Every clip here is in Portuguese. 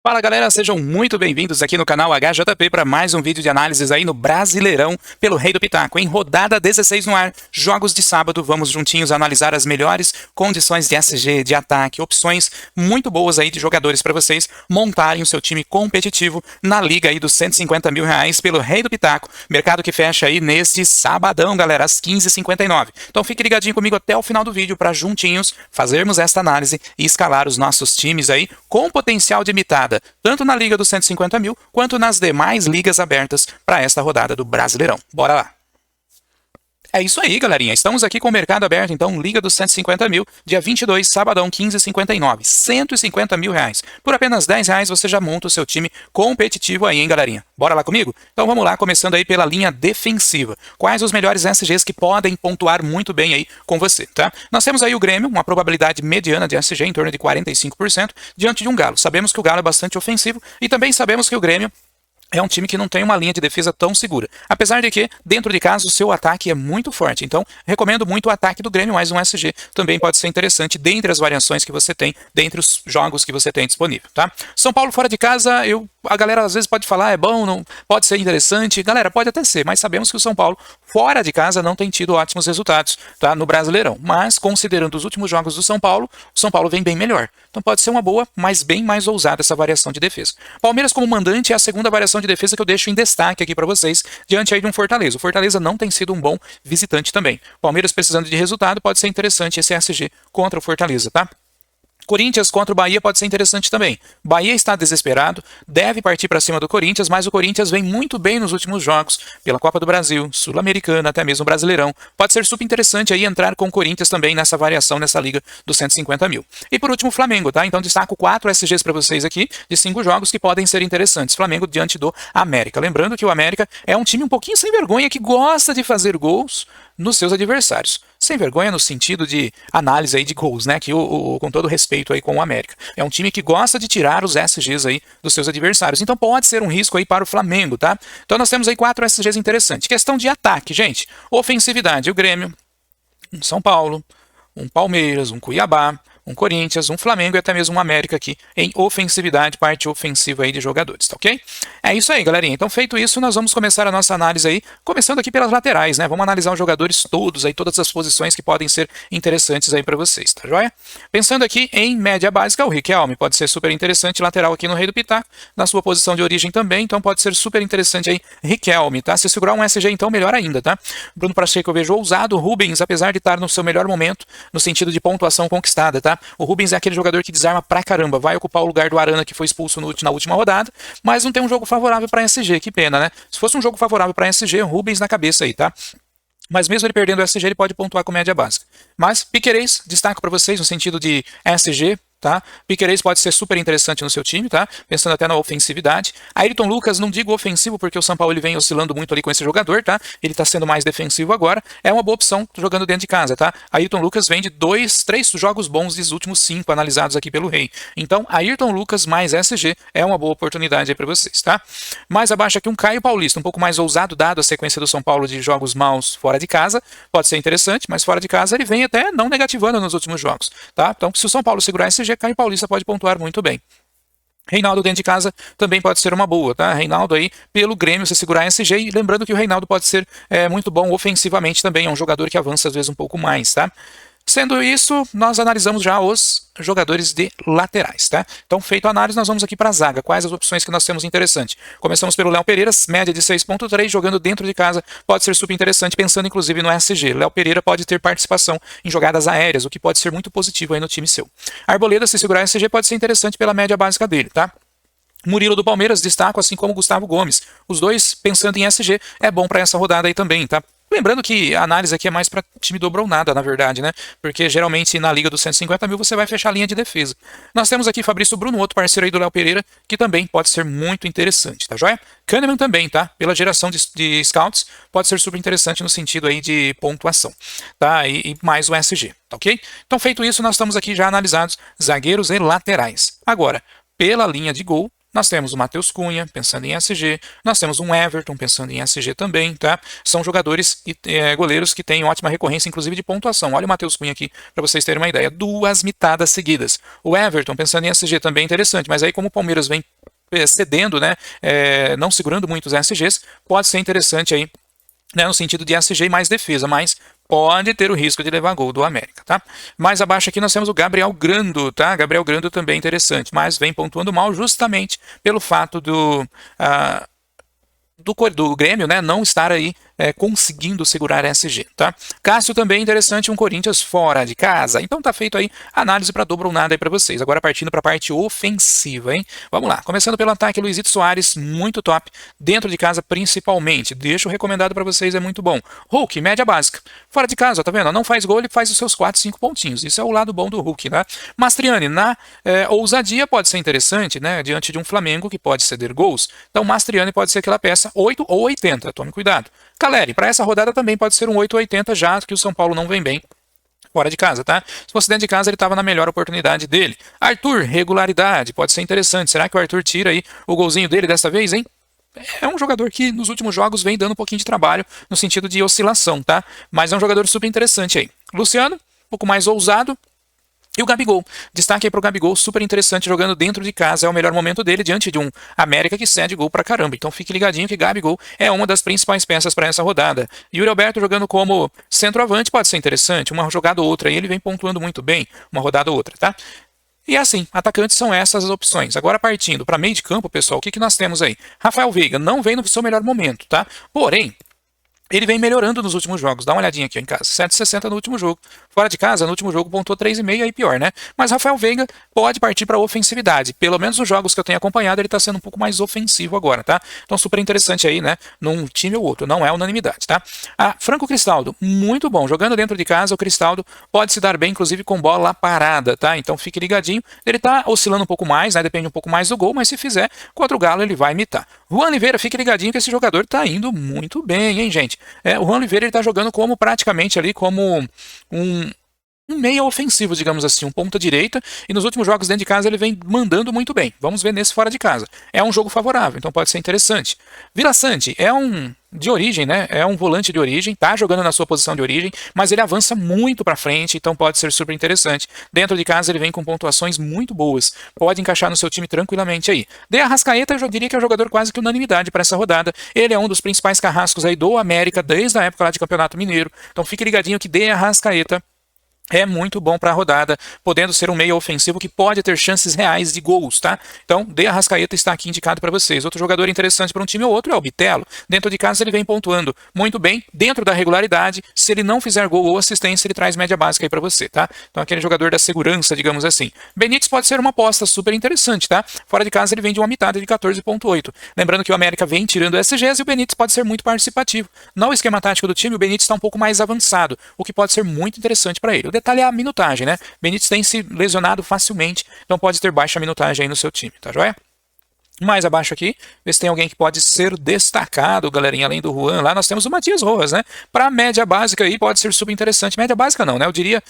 Fala galera, sejam muito bem-vindos aqui no canal HJP para mais um vídeo de análises aí no Brasileirão pelo Rei do Pitaco. Em rodada 16 no ar, jogos de sábado, vamos juntinhos analisar as melhores condições de SG, de ataque, opções muito boas aí de jogadores para vocês montarem o seu time competitivo na liga aí dos 150 mil reais pelo Rei do Pitaco. Mercado que fecha aí neste sabadão, galera, às 15h59. Então fique ligadinho comigo até o final do vídeo para juntinhos fazermos esta análise e escalar os nossos times aí com potencial de mitada, tanto na Liga dos 150 mil, quanto nas demais ligas abertas para esta rodada do Brasileirão. Bora lá! É isso aí, galerinha. Estamos aqui com o mercado aberto, então, Liga dos 150 mil, dia 22, sabadão, 15h59. 150 mil reais. Por apenas 10 reais você já monta o seu time competitivo aí, hein, galerinha? Bora lá comigo? Então vamos lá, começando aí pela linha defensiva. Quais os melhores SGs que podem pontuar muito bem aí com você, tá? Nós temos aí o Grêmio, uma probabilidade mediana de SG em torno de 45%, diante de um Galo. Sabemos que o Galo é bastante ofensivo e também sabemos que o Grêmio é um time que não tem uma linha de defesa tão segura. Apesar de que, dentro de casa, o seu ataque é muito forte. Então, recomendo muito o ataque do Grêmio, mas um SG também pode ser interessante dentre as variações que você tem, dentre os jogos que você tem disponível, tá? São Paulo fora de casa, a galera às vezes pode falar, é bom, não pode ser interessante. Galera, pode até ser, mas sabemos que o São Paulo fora de casa não tem tido ótimos resultados, tá? No Brasileirão. Mas, considerando os últimos jogos do São Paulo, o São Paulo vem bem melhor. Então pode ser uma boa, mas bem mais ousada essa variação de defesa. Palmeiras como mandante é a segunda variação de defesa que eu deixo em destaque aqui para vocês, diante aí de um Fortaleza. O Fortaleza não tem sido um bom visitante também. Palmeiras precisando de resultado, pode ser interessante esse SG contra o Fortaleza, tá? Corinthians contra o Bahia pode ser interessante também. Bahia está desesperado, deve partir para cima do Corinthians, mas o Corinthians vem muito bem nos últimos jogos, pela Copa do Brasil, Sul-Americana, até mesmo Brasileirão. Pode ser super interessante aí entrar com o Corinthians também nessa variação, nessa liga dos 150 mil. E por último, o Flamengo, tá? Então destaco 4 SGs para vocês aqui, de 5 jogos que podem ser interessantes. Flamengo diante do América. Lembrando que o América é um time um pouquinho sem vergonha, que gosta de fazer gols nos seus adversários. Sem vergonha no sentido de análise aí de gols, né? Que com todo respeito aí com o América. É um time que gosta de tirar os SGs aí dos seus adversários. Então pode ser um risco aí para o Flamengo, tá? Então nós temos aí 4 SGs interessantes. Questão de ataque, gente. Ofensividade, o Grêmio, um São Paulo, um Palmeiras, um Cuiabá, um Corinthians, um Flamengo e até mesmo um América aqui em ofensividade, parte ofensiva aí de jogadores, tá ok? É isso aí, galerinha. Então, feito isso, nós vamos começar a nossa análise aí, começando aqui pelas laterais, né? Vamos analisar os jogadores todos aí, todas as posições que podem ser interessantes aí para vocês, tá joia? Pensando aqui em média básica, o Riquelme pode ser super interessante, lateral aqui no Rei do Pitaco, na sua posição de origem também, então pode ser super interessante aí, Riquelme, tá? Se segurar um SG, então, melhor ainda, tá? Bruno Pacheco eu vejo ousado, Rubens, apesar de estar no seu melhor momento, no sentido de pontuação conquistada, tá? O Rubens é aquele jogador que desarma pra caramba, vai ocupar o lugar do Arana que foi expulso na última rodada, mas não tem um jogo favorável para SG, que pena, né? Se fosse um jogo favorável para SG, Rubens na cabeça aí, tá? Mas mesmo ele perdendo o SG, ele pode pontuar com média básica. Mas Piquerez, destaco para vocês no sentido de SG, tá? Piquerez pode ser super interessante no seu time, tá? Pensando até na ofensividade. Ayrton Lucas, não digo ofensivo porque o São Paulo ele vem oscilando muito ali com esse jogador, tá? Ele tá sendo mais defensivo agora. É uma boa opção jogando dentro de casa, tá? Ayrton Lucas vem de 3 jogos bons dos últimos 5 analisados aqui pelo Rei. Então, Ayrton Lucas mais SG é uma boa oportunidade aí para vocês, tá? Mais abaixo aqui um Caio Paulista, um pouco mais ousado dado a sequência do São Paulo de jogos maus fora de casa. Pode ser interessante, mas fora de casa ele vem até não negativando nos últimos jogos, tá? Então, se o São Paulo segurar SG, Caio Paulista pode pontuar muito bem. Reinaldo dentro de casa também pode ser uma boa, tá? Reinaldo aí pelo Grêmio, se segurar SG, e lembrando que o Reinaldo pode ser muito bom ofensivamente também, é um jogador que avança às vezes um pouco mais, tá? Sendo isso, nós analisamos já os jogadores de laterais, tá? Então, feito a análise, nós vamos aqui para a zaga. Quais as opções que nós temos interessante? Começamos pelo Léo Pereira, média de 6.3, jogando dentro de casa, pode ser super interessante, pensando inclusive no SG. Léo Pereira pode ter participação em jogadas aéreas, o que pode ser muito positivo aí no time seu. Arboleda, se segurar SG, pode ser interessante pela média básica dele, tá? Murilo do Palmeiras, destaco, assim como Gustavo Gomes. Os dois, pensando em SG, é bom para essa rodada aí também, tá? Lembrando que a análise aqui é mais para time dobro ou nada, na verdade, né? Porque geralmente na liga dos 150 mil você vai fechar a linha de defesa. Nós temos aqui Fabrício Bruno, outro parceiro aí do Léo Pereira, que também pode ser muito interessante, tá joia? Kahneman também, tá? Pela geração de scouts, pode ser super interessante no sentido aí de pontuação, tá? E mais o SG, tá ok? Então, feito isso, nós estamos aqui já analisados zagueiros e laterais. Agora, pela linha de gol, nós temos o Matheus Cunha, pensando em SG, nós temos um Everton, pensando em SG também, tá? São jogadores e goleiros que têm ótima recorrência, inclusive de pontuação. Olha o Matheus Cunha aqui, para vocês terem uma ideia. 2 mitadas seguidas. O Everton, pensando em SG, também é interessante, mas aí como o Palmeiras vem cedendo, né, não segurando muito os SGs, pode ser interessante aí, né, no sentido de SG e mais defesa, mas pode ter o risco de levar gol do América, tá? Mais abaixo aqui nós temos o Gabriel Grando, tá? Gabriel Grando também é interessante, mas vem pontuando mal justamente pelo fato do Grêmio, né, não estar aí conseguindo segurar SG, tá? Cássio também interessante, um Corinthians fora de casa. Então tá feito aí análise para dobro ou nada aí para vocês. Agora partindo para a parte ofensiva, hein? Vamos lá. Começando pelo ataque, Luizito Soares, muito top, dentro de casa principalmente. Deixo o recomendado para vocês, é muito bom. Hulk, média básica. Fora de casa, tá vendo? Não faz gol, ele faz os seus 4, 5 pontinhos. Isso é o lado bom do Hulk, né? Mastriani, na ousadia pode ser interessante, né? Diante de um Flamengo que pode ceder gols. Então Mastriani pode ser aquela peça 8 ou 80, tome cuidado. Caleri, para essa rodada também pode ser um 8,80, já que o São Paulo não vem bem fora de casa, tá? Se fosse dentro de casa, ele estava na melhor oportunidade dele. Arthur, regularidade, pode ser interessante. Será que o Arthur tira aí o golzinho dele dessa vez, hein? É um jogador que nos últimos jogos vem dando um pouquinho de trabalho no sentido de oscilação, tá? Mas é um jogador super interessante aí. Luciano, um pouco mais ousado. E o Gabigol, destaque aí para o Gabigol, super interessante, jogando dentro de casa, é o melhor momento dele, diante de um América que cede gol pra caramba. Então fique ligadinho que Gabigol é uma das principais peças para essa rodada. Yuri Alberto jogando como centroavante pode ser interessante, uma jogada ou outra, e ele vem pontuando muito bem, uma rodada ou outra, tá? E assim, atacantes são essas as opções. Agora partindo para meio de campo, pessoal, o que nós temos aí? Rafael Veiga não vem no seu melhor momento, tá? Porém, ele vem melhorando nos últimos jogos. Dá uma olhadinha aqui ó, em casa. 7,60 no último jogo. Fora de casa, no último jogo pontuou 3,5, aí pior, né? Mas Rafael Veiga pode partir para ofensividade. Pelo menos nos jogos que eu tenho acompanhado, ele está sendo um pouco mais ofensivo agora, tá? Então super interessante aí, né? Num time ou outro. Não é unanimidade, tá? Franco Cristaldo, muito bom. Jogando dentro de casa, o Cristaldo pode se dar bem, inclusive com bola parada, tá? Então fique ligadinho. Ele tá oscilando um pouco mais, né? Depende um pouco mais do gol, mas se fizer contra o Galo, ele vai imitar. Juan Oliveira, fique ligadinho que esse jogador tá indo muito bem, hein, gente? O Juan Oliveira ele tá jogando como praticamente ali como um meia ofensivo, digamos assim, um ponta direita, e nos últimos jogos dentro de casa ele vem mandando muito bem. Vamos ver nesse fora de casa. É um jogo favorável, então pode ser interessante. Vila Sante é um de origem, né? É um volante de origem, tá jogando na sua posição de origem, mas ele avança muito para frente, então pode ser super interessante. Dentro de casa ele vem com pontuações muito boas, pode encaixar no seu time tranquilamente aí. De Arrascaeta, eu diria que é um jogador quase que unanimidade para essa rodada. Ele é um dos principais carrascos aí do América desde a época lá de Campeonato Mineiro. Então fique ligadinho que De Arrascaeta é muito bom para a rodada, podendo ser um meio ofensivo que pode ter chances reais de gols, tá? Então, De Arrascaeta está aqui indicado para vocês. Outro jogador interessante para um time ou outro é o Bitelo. Dentro de casa ele vem pontuando muito bem, dentro da regularidade. Se ele não fizer gol ou assistência, ele traz média básica aí para você, tá? Então, aquele jogador da segurança, digamos assim. Benítez pode ser uma aposta super interessante, tá? Fora de casa ele vem de uma mitada de 14,8. Lembrando que o América vem tirando SGs e o Benítez pode ser muito participativo. No esquema tático do time, o Benítez está um pouco mais avançado, o que pode ser muito interessante para ele. O detalhe é a minutagem, né? Benítez tem se lesionado facilmente, então pode ter baixa minutagem aí no seu time, tá joia? Mais abaixo aqui, ver se tem alguém que pode ser destacado, galerinha, além do Juan. Lá nós temos o Matias Rojas, né? Para média básica aí pode ser super interessante. Média básica não, né? Eu diria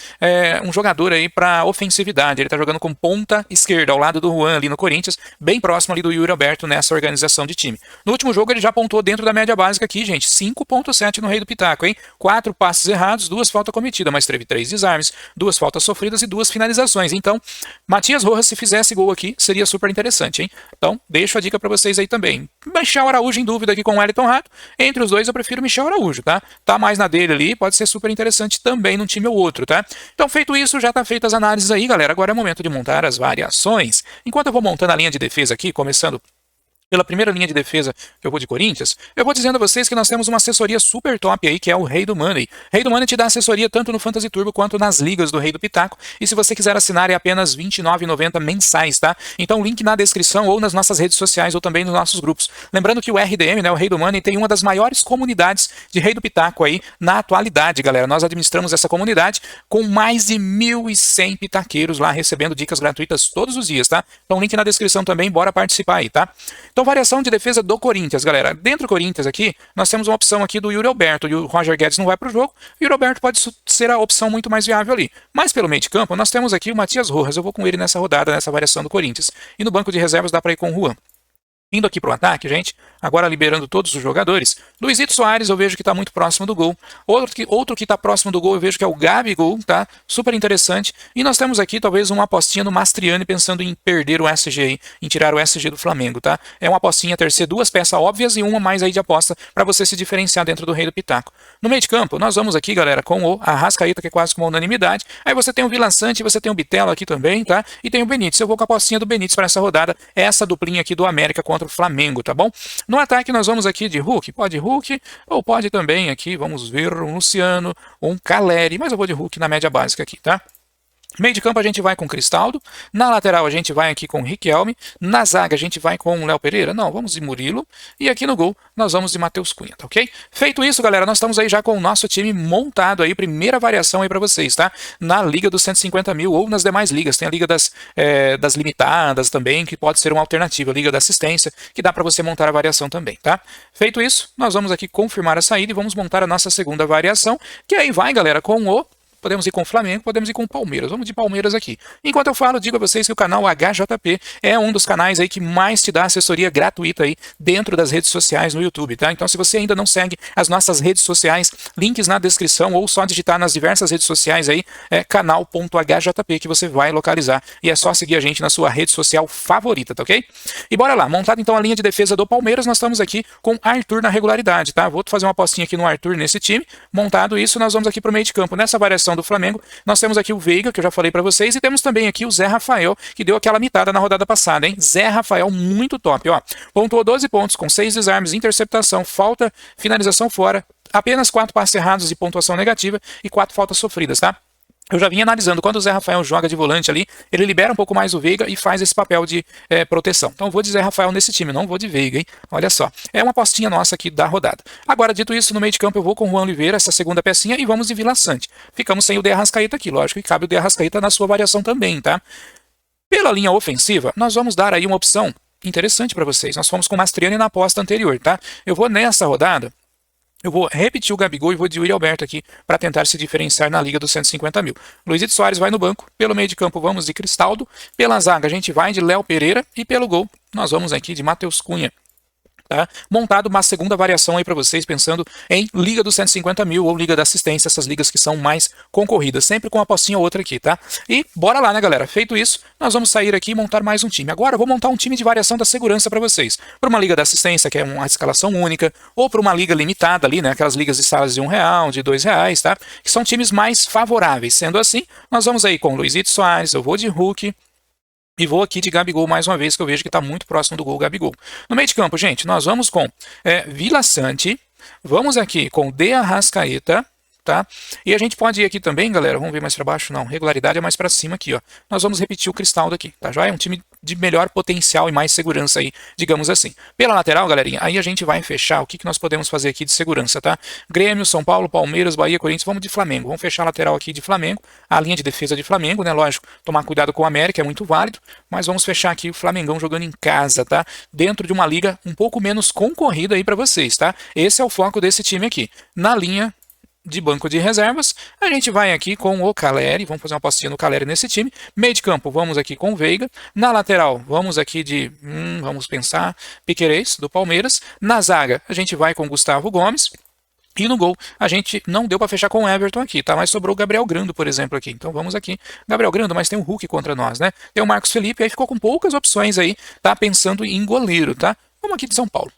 um jogador aí para ofensividade. Ele tá jogando com ponta esquerda, ao lado do Juan ali no Corinthians, bem próximo ali do Yuri Alberto nessa organização de time. No último jogo ele já pontuou dentro da média básica aqui, gente. 5,7 no Rei do Pitaco, hein? 4 passes errados, 2 faltas cometidas, mas teve 3 desarmes, 2 faltas sofridas e 2 finalizações. Então, Matias Rojas, se fizesse gol aqui, seria super interessante, hein? Então, deixo a dica para vocês aí também. Michel Araújo em dúvida aqui com o Wellington Rato. Entre os dois eu prefiro Michel Araújo, tá? Tá mais na dele ali, pode ser super interessante também num time ou outro, tá? Então feito isso, já tá feitas as análises aí, galera. Agora é o momento de montar as variações. Enquanto eu vou montando a linha de defesa aqui, começando pela primeira linha de defesa que eu vou de Corinthians, eu vou dizendo a vocês que nós temos uma assessoria super top aí, que é o Rei do Money. Rei do Money te dá assessoria tanto no Fantasy Turbo quanto nas ligas do Rei do Pitaco, e se você quiser assinar é apenas R$ 29,90 mensais, tá? Então link na descrição ou nas nossas redes sociais ou também nos nossos grupos. Lembrando que o RDM, né, o Rei do Money, tem uma das maiores comunidades de Rei do Pitaco aí na atualidade, galera. Nós administramos essa comunidade com mais de 1.100 pitaqueiros lá recebendo dicas gratuitas todos os dias, tá? Então link na descrição também, bora participar aí, tá? Então, variação de defesa do Corinthians, galera. Dentro do Corinthians aqui, nós temos uma opção aqui do Yuri Alberto. E o Roger Guedes não vai para o jogo. O Yuri Alberto pode ser a opção muito mais viável ali. Mas pelo meio de campo, nós temos aqui o Matias Rojas. Eu vou com ele nessa rodada, nessa variação do Corinthians. E no banco de reservas dá para ir com o Juan. Indo aqui para o ataque, gente, agora liberando todos os jogadores. Luizito Soares eu vejo que está muito próximo do gol. Outro que está próximo do gol eu vejo que é o Gabigol, tá? Super interessante. E nós temos aqui talvez uma apostinha no Mastriani pensando em perder o SG aí, em tirar o SG do Flamengo, tá? É uma apostinha ter ser duas peças óbvias e uma mais aí de aposta para você se diferenciar dentro do Rei do Pitaco. No meio de campo, nós vamos aqui, galera, com o Arrascaeta, que é quase com uma unanimidade. Aí você tem o Vila Sante, você tem o Bitelo aqui também, tá? E tem o Benítez. Eu vou com a apostinha do Benítez para essa rodada, essa duplinha aqui do América contra o Flamengo, tá bom? No ataque nós vamos aqui de Hulk, pode Hulk, ou pode também aqui, vamos ver, um Luciano, ou um Caleri, mas eu vou de Hulk na média básica aqui, tá? Meio de campo a gente vai com Cristaldo, na lateral a gente vai aqui com Riquelme, na zaga a gente vai com Léo Pereira, não, vamos de Murilo, e aqui no gol nós vamos de Matheus Cunha, tá ok? Feito isso, galera, nós estamos aí já com o nosso time montado aí, primeira variação aí pra vocês, tá? Na Liga dos 150 mil ou nas demais ligas, tem a Liga das limitadas também, que pode ser uma alternativa, a Liga da Assistência, que dá pra você montar a variação também, tá? Feito isso, nós vamos aqui confirmar a saída e vamos montar a nossa segunda variação, que aí vai, galera, com o... Podemos ir com o Flamengo, podemos ir com o Palmeiras. Vamos de Palmeiras aqui. Enquanto eu falo, digo a vocês que o canal HJP é um dos canais aí que mais te dá assessoria gratuita aí dentro das redes sociais no YouTube, tá? Então, se você ainda não segue as nossas redes sociais, links na descrição ou só digitar nas diversas redes sociais aí, canal.hjp que você vai localizar. E é só seguir a gente na sua rede social favorita, tá ok? E bora lá. Montado então a linha de defesa do Palmeiras, nós estamos aqui com Arthur na regularidade, tá? Vou fazer uma apostinha aqui no Arthur nesse time. Montado isso, nós vamos aqui pro meio de campo. Nessa variação do Flamengo, nós temos aqui o Veiga, que eu já falei para vocês, e temos também aqui o Zé Rafael, que deu aquela mitada na rodada passada, hein? Zé Rafael, muito top, ó. Pontuou 12 pontos, com 6 desarmes, interceptação, falta, finalização fora, apenas 4 passes errados e pontuação negativa e 4 faltas sofridas, tá? Eu já vim analisando, quando o Zé Rafael joga de volante ali, ele libera um pouco mais o Veiga e faz esse papel de proteção. Então eu vou de Zé Rafael nesse time, não vou de Veiga, hein? Olha só, é uma apostinha nossa aqui da rodada. Agora, dito isso, no meio de campo eu vou com o Juan Oliveira, essa segunda pecinha, e vamos de Vila Sante. Ficamos sem o De Arrascaeta aqui, lógico que cabe o De Arrascaeta na sua variação também, tá? Pela linha ofensiva, nós vamos dar aí uma opção interessante para vocês. Nós fomos com o Mastriani na aposta anterior, tá? Eu vou nessa rodada... Eu vou repetir o Gabigol e vou de Yuri Alberto aqui para tentar se diferenciar na Liga dos 150 mil. Luizito Soares vai no banco, pelo meio de campo vamos de Cristaldo, pela zaga a gente vai de Léo Pereira e pelo gol nós vamos aqui de Matheus Cunha. Tá? Montado uma segunda variação aí para vocês, pensando em Liga dos 150 mil ou Liga da Assistência, essas ligas que são mais concorridas, sempre com uma apostinha ou outra aqui, tá? E bora lá, né, galera? Feito isso, nós vamos sair aqui e montar mais um time. Agora eu vou montar um time de variação da segurança para vocês. Para uma Liga da Assistência, que é uma escalação única, ou para uma liga limitada ali, né? Aquelas ligas de salas de R$1, de R$2, tá? Que são times mais favoráveis. Sendo assim, nós vamos aí com Luizito Soares, eu vou de Hulk, e vou aqui de Gabigol mais uma vez, que eu vejo que está muito próximo do gol Gabigol. No meio de campo, gente, nós vamos com Vila Sante, vamos aqui com De Arrascaeta, tá? E a gente pode ir aqui também, galera, vamos ver mais para baixo, não, regularidade é mais para cima aqui, ó. Nós vamos repetir o Cristaldo aqui, tá? Já é um time de melhor potencial e mais segurança aí, digamos assim. Pela lateral, galerinha, aí a gente vai fechar o que nós podemos fazer aqui de segurança, tá? Grêmio, São Paulo, Palmeiras, Bahia, Corinthians, vamos de Flamengo. Vamos fechar a lateral aqui de Flamengo, a linha de defesa de Flamengo, né? Lógico, tomar cuidado com o América é muito válido, mas vamos fechar aqui o Flamengão jogando em casa, tá? Dentro de uma liga um pouco menos concorrida aí para vocês, tá? Esse é o foco desse time aqui. Na linha de banco de reservas, a gente vai aqui com o Caleri, vamos fazer uma apostinha no Caleri nesse time. Meio de campo, vamos aqui com o Veiga. Na lateral, vamos aqui de, vamos pensar, Piquerez, do Palmeiras. Na zaga, a gente vai com o Gustavo Gomes. E no gol, a gente não deu para fechar com o Everton aqui, tá? Mas sobrou o Gabriel Grando, por exemplo, aqui. Então vamos aqui, Gabriel Grando, mas tem o Hulk contra nós, né? Tem o Marcos Felipe, aí ficou com poucas opções aí, tá? Pensando em goleiro, tá? Vamos aqui de São Paulo.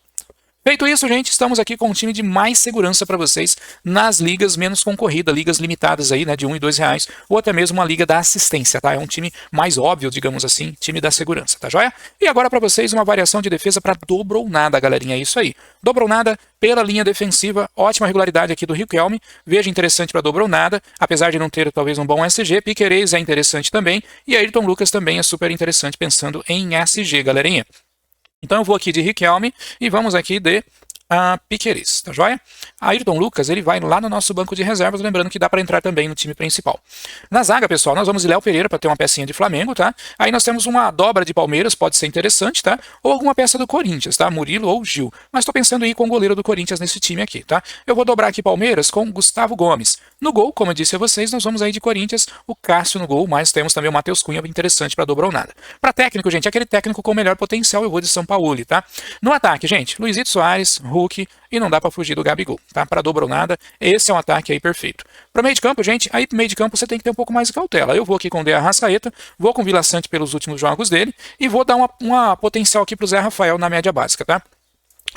Feito isso, gente, estamos aqui com um time de mais segurança para vocês nas ligas menos concorridas, ligas limitadas aí, né, de R$1 e R$2, ou até mesmo uma liga da assistência, tá? É um time mais óbvio, digamos assim, time da segurança, tá joia? E agora para vocês uma variação de defesa para dobro ou nada, galerinha, é isso aí. Dobro ou nada pela linha defensiva, ótima regularidade aqui do Riquelme, veja interessante para dobro ou nada, apesar de não ter talvez um bom SG, Piquerez é interessante também, e Ayrton Lucas também é super interessante pensando em SG, galerinha. Então eu vou aqui de Riquelme e vamos aqui de a Piquerez, tá joia? Ayrton Lucas, ele vai lá no nosso banco de reservas, lembrando que dá para entrar também no time principal. Na zaga, pessoal, nós vamos de Léo Pereira para ter uma pecinha de Flamengo, tá? Aí nós temos uma dobra de Palmeiras, pode ser interessante, tá? Ou alguma peça do Corinthians, tá? Murilo ou Gil. Mas tô pensando em ir com o goleiro do Corinthians nesse time aqui, tá? Eu vou dobrar aqui Palmeiras com Gustavo Gomes. No gol, como eu disse a vocês, nós vamos aí de Corinthians, o Cássio no gol, mas temos também o Matheus Cunha, interessante para dobrar ou nada. Para técnico, gente, aquele técnico com melhor potencial, eu vou de São Paulo, tá? No ataque, gente, Luizito Soares, Hulk, e não dá para fugir do Gabigol, tá? Para dobra ou nada, esse é um ataque aí perfeito. Para meio de campo, gente, aí pro meio de campo você tem que ter um pouco mais de cautela. Eu vou aqui com o De Arrascaeta, vou com o Vila Sante pelos últimos jogos dele e vou dar uma potencial aqui pro Zé Rafael na média básica, tá?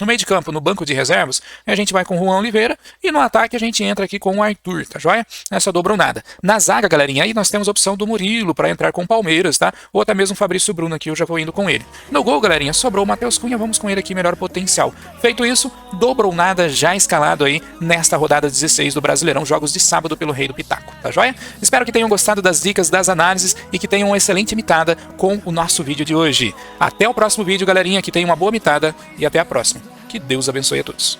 No meio de campo, no banco de reservas, a gente vai com o Juan Oliveira e no ataque a gente entra aqui com o Arthur, tá joia? Nessa dobra ou nada. Na zaga, galerinha, aí nós temos a opção do Murilo para entrar com o Palmeiras, tá? Ou até mesmo o Fabrício Bruno aqui, eu já vou indo com ele. No gol, galerinha, sobrou o Matheus Cunha, vamos com ele aqui, melhor potencial. Feito isso, dobra ou nada já escalado aí nesta rodada 16 do Brasileirão, jogos de sábado pelo Rei do Pitaco, tá joia? Espero que tenham gostado das dicas, das análises e que tenham uma excelente mitada com o nosso vídeo de hoje. Até o próximo vídeo, galerinha, que tenha uma boa mitada e até a próxima. Que Deus abençoe a todos.